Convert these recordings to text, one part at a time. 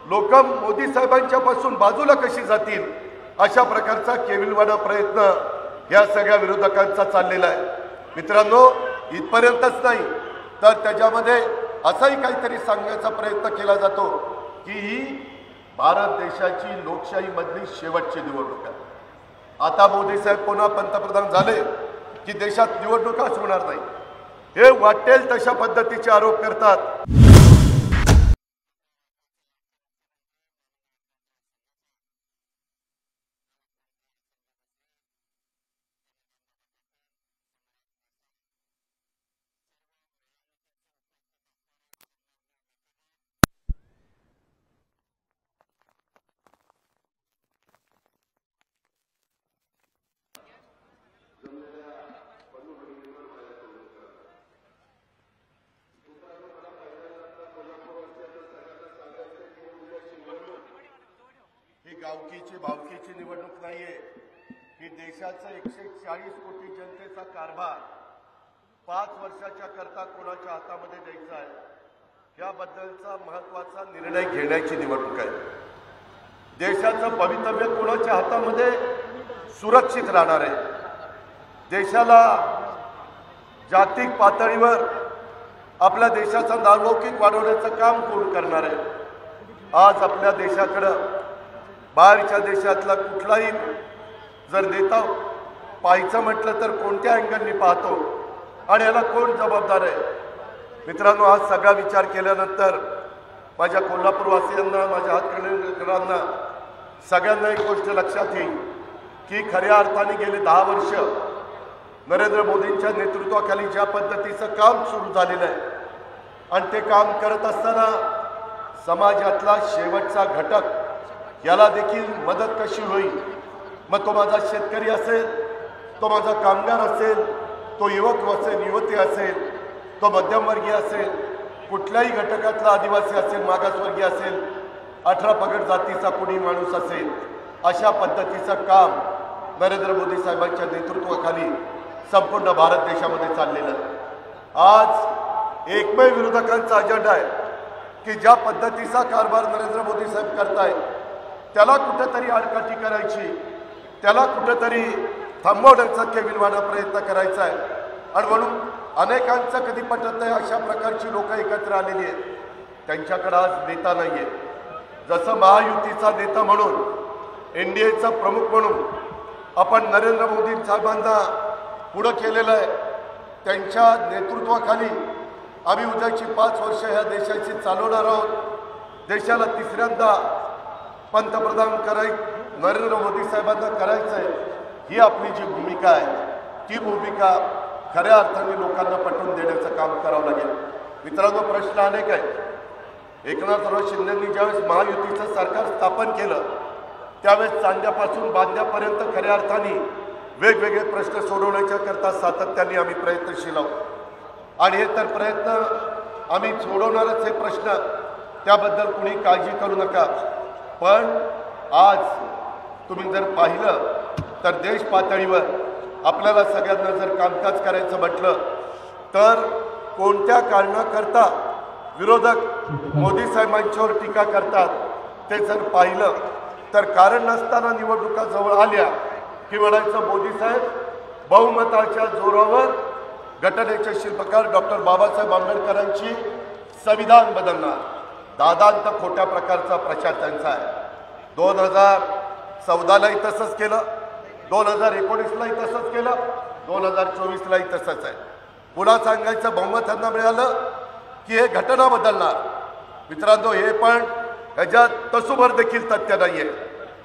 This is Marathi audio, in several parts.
लोक मोदी साहेबांच्या पासून बाजूला कशी जातील अशा प्रकारचा केविलवाणा प्रयत्न या सगळ्या विरोधकांचा चाललेला आहे। मित्रांनो, इथपर्यंतच नाही तर त्याच्यामध्ये असंही काहीतरी सांगण्याचा प्रयत्न केला जातो की ही भारत देशाची लोकशाही मधली शेवटची निवडणूक आहे। आता मोदी साहेब पुन्हा पंतप्रधान झाले की देशात निवडणुकाच होणार नाही, हे वाटेल तशा पद्धतीचे आरोप करतात। गावकीची भावकीची निवडणूक नाहीये, ही देशाचा 140 कोटी जनतेचा कारभार 5 वर्षाच्या करता कोणाच्या हातामध्ये द्यायचा आहे याबद्दलचा महत्त्वाचा निर्णय घेण्याची निवडणूक आहे। देशाचं भवितव्य कोणाच्या हातामध्ये सुरक्षित राहणार आहे, देशाला जागतिक पातळीवर आपल्या देशाचा नावलौकिक वाढवण्याचं काम कोण करणार आहे। आज आपल्या देशाकडे बाहेरच्या देशातला कुठलाही जर नेता पाहायचं म्हटलं तर कोणत्या अँगलनी पाहतो आणि याला कोण जबाबदार आहे। मित्रांनो, आज सगळा विचार केल्यानंतर माझ्या कोल्हापूरवासियांना, माझ्या हातकणंगलेकरांना सगळ्यांना एक गोष्ट लक्षात येईल की खऱ्या अर्थाने गेले 10 वर्ष नरेंद्र मोदींच्या नेतृत्वाखाली ज्या पद्धतीचं काम सुरू झालेलं आहे आणि ते काम करत असताना समाजातला शेवटचा घटक याला देखील मदत कशी होईल, मग तो माझा शेतकरी असेल, तो माझा कामगार असेल, तो युवक असेल, युवती असेल, तो मध्यमवर्गीय असेल, कुठल्याही घटकातला आदिवासी असेल, मागासवर्गीय असेल, 18 पगड जातीचा कोणी माणूस असेल, अशा पद्धतीचं काम नरेंद्र मोदी साहेबांच्या नेतृत्वाखाली संपूर्ण भारत देशामध्ये चाललेलं आहे। आज एकमेव विरोधकांचा अजेंडा आहे की ज्या पद्धतीचा कारभार नरेंद्र मोदी साहेब करतायत त्याला कुठेतरी आडकाठी करायची, त्याला कुठेतरी थांबवण्याचा केविलवाणा प्रयत्न करायचा आहे। आणि म्हणून अनेकांचं कधी पटत नाही अशा प्रकारची लोक एकत्र आलेली आहेत, त्यांच्याकडे आज नेता नाही आहे। जसं महायुतीचा नेता म्हणून, एनडीएचा प्रमुख म्हणून आपण नरेंद्र मोदी साहेबांना पुढं केलेलं आहे, त्यांच्या नेतृत्वाखाली आम्ही उद्याची 5 वर्ष ह्या देशाची चालवणार आहोत। देशाला तिसऱ्यांदा पंतप्रधान नरेंद्र मोदी साहेबांना करायचं आहे, ही आपली जी भूमिका आहे ती भूमिका खऱ्या अर्थाने लोकांना पटवून देण्याचं काम करावं लागेल। मित्रांनो, प्रश्न अनेक आहे। एकनाथराव शिंदेंनी ज्यावेळेस महायुतीचं सरकार स्थापन केलं त्यावेळेस चांद्यापासून बांध्यापर्यंत खऱ्या अर्थाने वेगवेगळे प्रश्न सोडवण्याच्या करता सातत्याने आम्ही प्रयत्नशील आहोत आणि हे तर प्रयत्न आम्ही सोडवणारच हे प्रश्न, त्याबद्दल कुणी काळजी करू नका। पण आज तुम्ही जर पाहिलं तर देश पातळीवर आपल्याला सगळ्यांना जर कामकाज करायचं म्हटलं तर कोणत्या कारणाकरता विरोधक मोदी साहेबांच्यावर टीका करतात ते जर पाहिलं तर कारण नसताना निवडणुका जवळ आल्या की म्हणायचं मोदी साहेब बहुमताच्या जोरावर घटनेचे शिल्पकार डॉक्टर बाबासाहेब आंबेडकरांची संविधान बदलणार। दादांत खोट्या प्रकारचा प्रचार त्यांचा आहे। 2014लाही तसंच केलं, 2019लाही तसंच केलं, 2024लाही तसंच आहे। पुन्हा सांगायचं बहुमत त्यांना मिळालं की हे घटना बदलणार। मित्रांनो, हे पण ह्याच्यात तसूभर देखील तथ्य नाही आहे।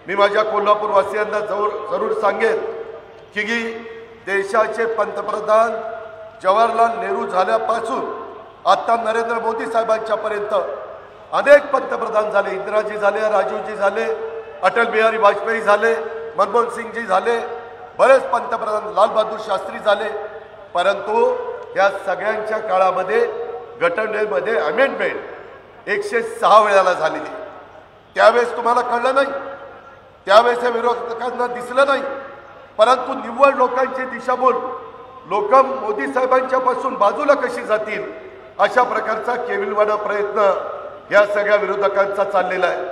मी माझ्या कोल्हापूरवासियांना जरूर सांगेन की देशाचे पंतप्रधान जवाहरलाल नेहरू झाल्यापासून आता नरेंद्र मोदी साहेबांच्यापर्यंत अनेक पंतप्रधान झाले, इंदिराजी झाले, राजीवजी झाले, अटल बिहारी वाजपेयी झाले, मनमोहन सिंगजी झाले, बरेच पंतप्रधान, लालबहादूर शास्त्री झाले, परंतु या सगळ्यांच्या काळामध्ये घटनेमध्ये अमेंडमेंट 106 वेळाला झालेली। त्यावेळेस तुम्हाला कळलं नाही, त्यावेळेस विरोधकांना दिसलं नाही, परंतु निव्वळ लोकांची दिशाभूल लोक मोदी साहेबांच्या पासून बाजूला कशी जातील अशा प्रकारचा केविलवाणा प्रयत्न या सगळ्या विरोधकांचा चाललेला आहे।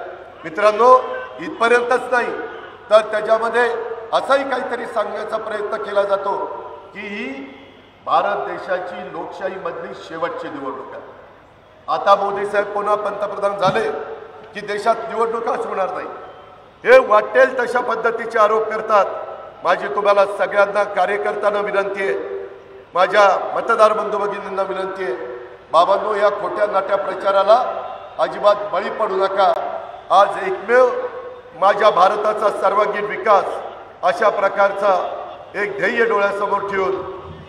मित्रांनो, इथपर्यंतच नाही तर त्याच्यामध्ये असंही काहीतरी सांगण्याचा प्रयत्न केला जातो की ही भारत देशाची लोकशाहीमधली शेवटची निवडणूक आहे। आता मोदी साहेब पुन्हा पंतप्रधान झाले की देशात निवडणुकाच होणार नाही, हे वाटेल तशा पद्धतीचे आरोप करतात। माझी तुम्हाला सगळ्यांना कार्यकर्त्यांना विनंती आहे, माझ्या मतदार बंधू भगिनींना विनंती आहे, बाबांनो या खोट्या नाट्या प्रचाराला अजिबात बळी पडू नका। आज एकमेव माझ्या भारताचा सर्वांगीण विकास अशा प्रकारचा एक ध्येय डोळ्यासमोर ठेवून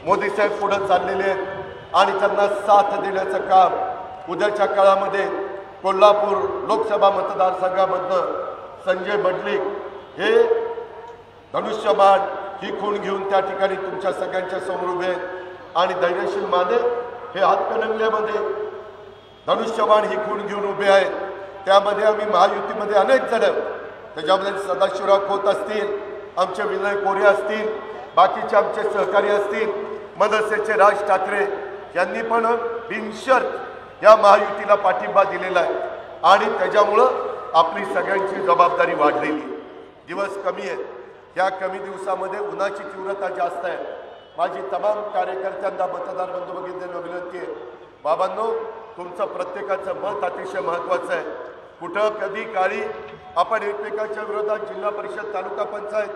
मोदी साहेब पुढे चाललेले आहेत आणि त्यांना साथ देण्याचं काम उद्याच्या काळामध्ये कोल्हापूर लोकसभा मतदारसंघामधनं संजय मंडलिक हे धनुष्यबाण ही खूण घेऊन त्या ठिकाणी तुमच्या सगळ्यांच्या समोर उभे आहेत आणि धैर्यशील माने हे हातकणंगल्यामध्ये धनुष्यबाण ही खूण घेऊन उभे आहेत। त्यामध्ये आम्ही महायुतीमध्ये अनेक जण, त्याच्यामध्ये सदाशिवराव खोत असतील, आमचे विनय कोरे असतील, बाकीचे आमचे सहकारी असतील, मनसेचे राज ठाकरे यांनी पण बिनशर्त या महायुतीला पाठिंबा दिलेला आहे आणि त्याच्यामुळं आपली सगळ्यांची जबाबदारी वाढलेली। दिवस कमी आहेत, या कमी दिवसामध्ये उन्हाची तीव्रता जास्त आहे। माझी तमाम कार्यकर्त्यांना मतदार बंधू भगिनींना विनंती आहे, बाबांनो तुमचं प्रत्येकाचं मत अतिशय महत्त्वाचं आहे। कुठं कधी काळी आपण एकमेकांच्या विरोधात जिल्हा परिषद, तालुका पंचायत,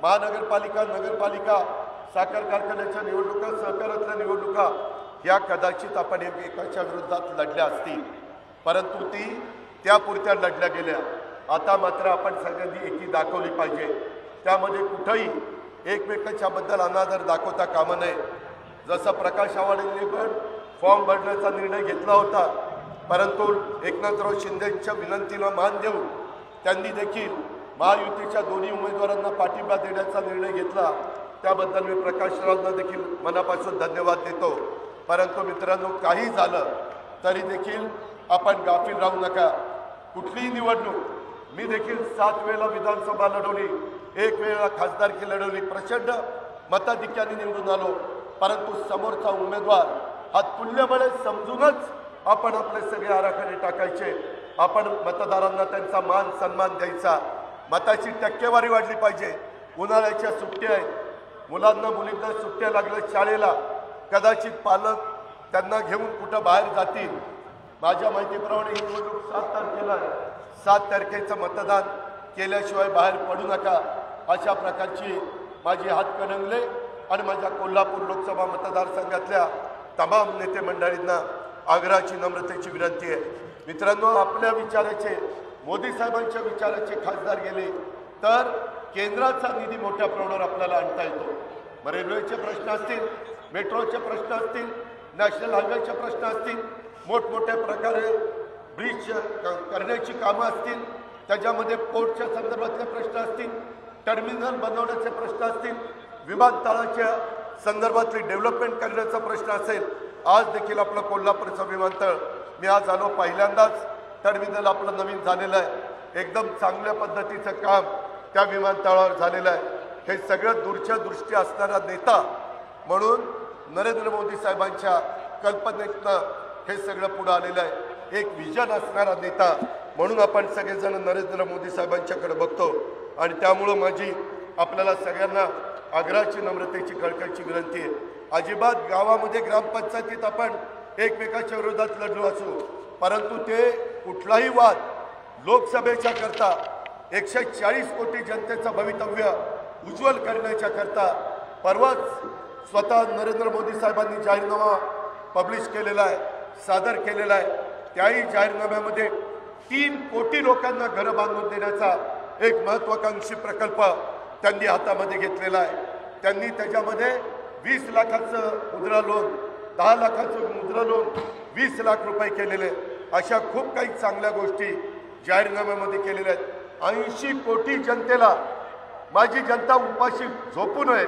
महानगरपालिका, नगरपालिका, साखर कारखान्याच्या निवडणुका, सहकारातल्या निवडणुका या कदाचित आपण एकमेकांच्या विरोधात लढल्या असतील, परंतु ती त्यापुरत्या लढल्या गेल्या। आता मात्र आपण सगळ्यांनी एकी दाखवली पाहिजे, त्यामध्ये कुठंही एकमेकांच्या बद्दल अनादर दाखवता कामा नये। जसं प्रकाश आवाडेंनी पण फॉर्म भरण्याचा निर्णय घेतला होता, परंतु एकनाथराव शिंदेंच्या विनंतीला मान देऊन त्यांनी देखील महायुतीच्या दोन्ही उमेदवारांना पाठिंबा देण्याचा निर्णय घेतला, त्याबद्दल मी प्रकाशरावांना देखील मनापासून धन्यवाद देतो। परंतु मित्रांनो, काही झालं तरी देखील आपण गाफील राहू नका। कुठलीही निवडणूक मी देखील 7 वेळा विधानसभा लढवली, 1 वेळा खासदारकी लढवली, प्रचंड मताधिक्याने निवडून आलो, परंतु समोरचा उमेदवार हा तुल्यबळ समजूनच आपण आपले सगळे आराखडे टाकायचे। आपण मतदारांना त्यांचा मान सन्मान द्यायचा। मताची टक्केवारी वाढली पाहिजे। उन्हाळ्याच्या सुट्ट्या आहेत, मुलांना मुलींना सुट्ट्या लागल्या शाळेला, कदाचित पालक त्यांना घेऊन कुठं बाहेर जातील। माझ्या माहितीप्रमाणे ही निवडणूक 7 तारखेला आहे, 7 तारखेचं मतदान केल्याशिवाय बाहेर पडू नका, अशा प्रकारची माझी हातकणंगले आणि माझ्या कोल्हापूर लोकसभा मतदारसंघातल्या तमाम नेते मंडळींना आग्रहाची नम्रतेची विनंती आहे। मित्रांनो, आपल्या विचाराचे, मोदी साहेबांच्या विचाराचे खासदार गेले तर केंद्राचा निधी मोठ्या प्रमाणावर आपल्याला आणता येतो। मग रेल्वेचे प्रश्न असतील, मेट्रोचे प्रश्न असतील, नॅशनल हायवेचे प्रश्न असतील, मोठमोठ्या प्रकारे ब्रिज करण्याची कामं असतील, त्याच्यामध्ये पोर्टच्या संदर्भातले प्रश्न असतील, टर्मिनल बनवण्याचे प्रश्न असतील, विमानतळाच्या संदर्भातली डेव्हलपमेंट करण्याचा प्रश्न असेल। आज देखील आपलं कोल्हापूरचं विमानतळ, मी आज आलो पहिल्यांदाच टर्मिनल आपलं नवीन झालेलं आहे, एकदम चांगल्या पद्धतीचं काम त्या विमानतळावर झालेलं आहे। हे सगळं दूरच्या दृष्टी असणारा नेता म्हणून नरेंद्र मोदी साहेबांच्या कल्पनेतनं हे सगळं पुढं आलेलं आहे। एक विजन असणारा नेता म्हणून आपण सगळेजण नरेंद्र मोदी साहेबांच्याकडे बघतो आणि त्यामुळं माझी आपल्याला सगळ्यांना आग्रहाची नम्रतेची कळकळीची विनंती आहे। अजिबात गावामध्ये ग्रामपंचायतीत आपण एकमेकाच्या विरोधात लढलो असू, परंतु ते कुठलाही वाद लोकसभेच्या करता 140 कोटी जनतेचं भवितव्य उज्ज्वल करण्याच्या करता परवाच स्वतः नरेंद्र मोदी साहेबांनी जाहीरनामा पब्लिश केलेला आहे, सादर केलेला आहे। त्याही जाहीरनाम्यामध्ये 3 कोटी लोकांना घरं बांधून देण्याचा एक महत्त्वाकांक्षी प्रकल्प त्यांनी हातामध्ये घेतलेला आहे। त्यांनी त्याच्यामध्ये 20 लाखाचं मुद्रा लोन, 10 लाखाचं मुद्रा लोन, 20 लाख रुपये केलेले, अशा खूप काही चांगल्या गोष्टी जाहीरनाम्यामध्ये केलेल्या आहेत। 80 कोटी जनतेला, माझी जनता उपाशी झोपू नये,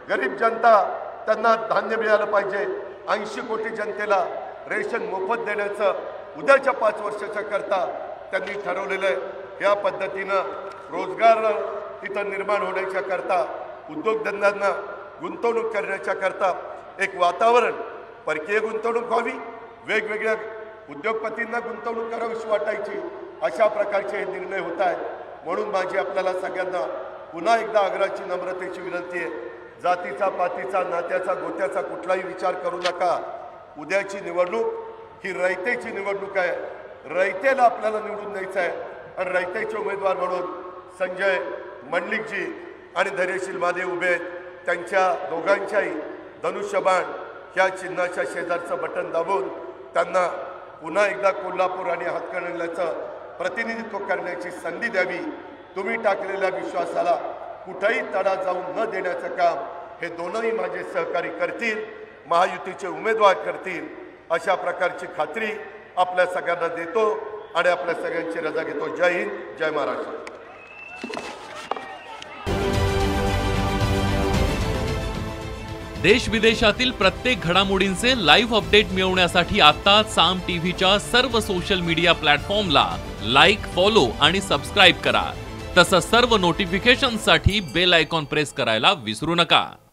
गरीब जनता त्यांना धान्य मिळालं पाहिजे, 80 कोटी जनतेला रेशन मोफत देण्याचं उद्याच्या 5 वर्षाच्या करता त्यांनी ठरवलेलं आहे। या पद्धतीनं रोजगार इथं निर्माण होण्याच्या करता, उद्योगधंद्यांना गुंतवणूक करण्याच्या करता एक वातावरण, परकीय गुंतवणूक व्हावी, वेगवेगळ्या उद्योगपतींना गुंतवणूक करावीशी वाटायची, अशा प्रकारचे हे निर्णय होत आहेत। म्हणून माझी आपल्याला सगळ्यांना पुन्हा एकदा आग्रहाची नम्रतेची विनंती आहे, जातीचा पातीचा नात्याचा गोत्याचा कुठलाही विचार करू नका। उद्याची निवडणूक ही रयतेची निवडणूक आहे, रयतेला आपल्याला निवडून द्यायचं आहे आणि रयतेचे उमेदवार म्हणून संजय मंडलिकजी आणि धैर्यशील महादेव उभे आहेत। त्यांच्या दोघांच्याही धनुष्यबाण ह्या चिन्हाच्या शेजारचं बटन दाबून त्यांना पुन्हा एकदा कोल्हापूर आणि हातकणंगल्याचं प्रतिनिधित्व करण्याची संधी द्यावी। तुम्ही टाकलेल्या विश्वासाला कुठेही तडा जाऊन न देण्याचं काम हे दोनही माझे सहकारी करतील, महायुतीचे उमेदवार करतील, अशा प्रकारची खात्री आपल्या सगळ्यांना देतो आणि आपल्या सगळ्यांची रजा घेतो। जय हिंद, जय महाराष्ट्र। देश विदेशातील प्रत्येक घडामोडींचे लाईव्ह अपडेट मिळवण्यासाठी आता साम टीव्हीच्या सर्व सोशल मीडिया प्लॅटफॉर्मला लाईक, फॉलो आणि सबस्क्राईब करा। तसंच सर्व नोटिफिकेशनसाठी बेल आयकॉन प्रेस करायला विसरू नका।